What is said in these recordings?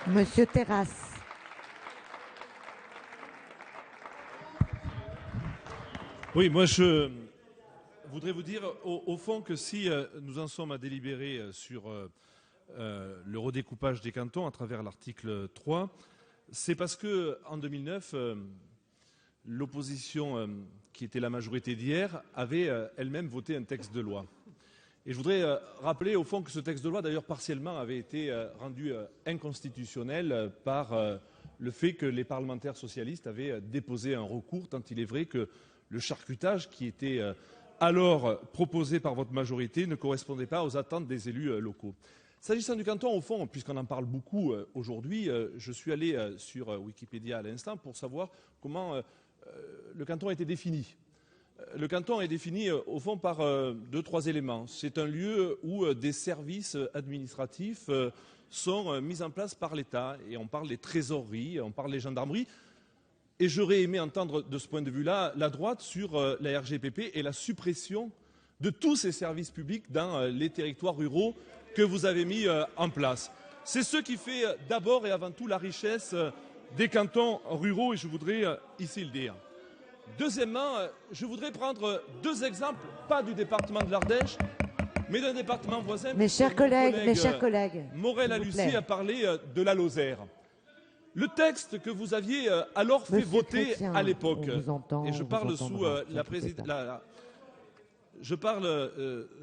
Monsieur Terrasse. Oui, moi je voudrais vous dire au fond que si nous en sommes à délibérer sur le redécoupage des cantons à travers l'article 3, c'est parce qu'en 2009, l'opposition qui était la majorité d'hier avait elle-même voté un texte de loi. Et je voudrais rappeler au fond que ce texte de loi, d'ailleurs partiellement, avait été rendu inconstitutionnel par le fait que les parlementaires socialistes avaient déposé un recours, tant il est vrai que le charcutage qui était alors proposé par votre majorité ne correspondait pas aux attentes des élus locaux. S'agissant du canton, au fond, puisqu'on en parle beaucoup aujourd'hui, je suis allé sur Wikipédia à l'instant pour savoir comment le canton a été défini. Le canton est défini au fond par deux, trois éléments. C'est un lieu où des services administratifs sont mis en place par l'État. Et on parle des trésoreries, on parle des gendarmeries. Et j'aurais aimé entendre de ce point de vue-là la droite sur la RGPP et la suppression de tous ces services publics dans les territoires ruraux que vous avez mis en place. C'est ce qui fait d'abord et avant tout la richesse des cantons ruraux et je voudrais ici le dire. Deuxièmement, je voudrais prendre deux exemples, pas du département de l'Ardèche, mais d'un département voisin. Mes chers collègues, Morel-a-Lucie a parlé de la Lozère. Le texte que vous aviez alors fait voter Chrétien, à l'époque, et je parle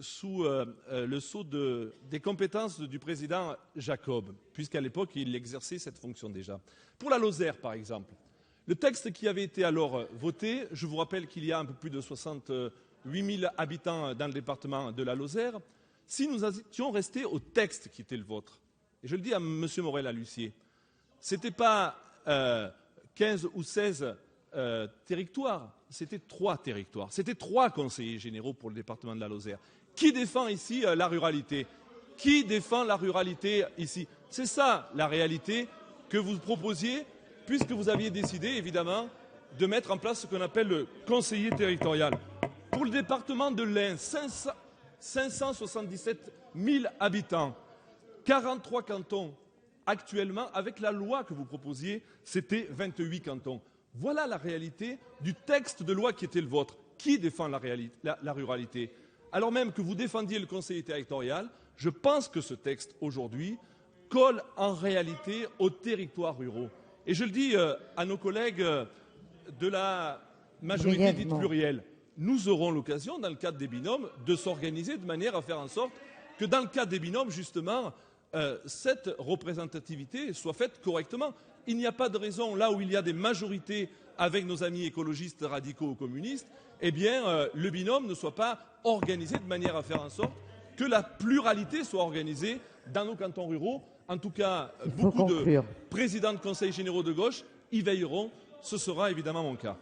sous le sceau des compétences du président Jacob, puisqu'à l'époque il exerçait cette fonction déjà. Pour la Lozère, par exemple, le texte qui avait été alors voté, je vous rappelle qu'il y a un peu plus de 68 000 habitants dans le département de la Lozère, si nous étions restés au texte qui était le vôtre, et je le dis à M. Morel-a-Lucie, ce n'était pas 15 ou 16 territoires, c'était 3 territoires. C'était 3 conseillers généraux pour le département de la Lozère. Qui défend ici la ruralité? Qui défend la ruralité ici? C'est ça la réalité que vous proposiez, puisque vous aviez décidé, évidemment, de mettre en place ce qu'on appelle le conseiller territorial. Pour le département de l'Ain, 577 000 habitants, 43 cantons. Actuellement, avec la loi que vous proposiez, c'était 28 cantons. Voilà la réalité du texte de loi qui était le vôtre. Qui défend la ruralité? Alors même que vous défendiez le conseiller territorial, je pense que ce texte, aujourd'hui, colle en réalité aux territoires ruraux. Et je le dis à nos collègues de la majorité dite plurielle, nous aurons l'occasion, dans le cadre des binômes, de s'organiser de manière à faire en sorte que, dans le cadre des binômes, justement, cette représentativité soit faite correctement. Il n'y a pas de raison, là où il y a des majorités avec nos amis écologistes, radicaux ou communistes, eh bien, le binôme ne soit pas organisé de manière à faire en sorte que la pluralité soit organisée dans nos cantons ruraux. En tout cas, beaucoup de présidents de conseils généraux de gauche y veilleront. Ce sera évidemment mon cas.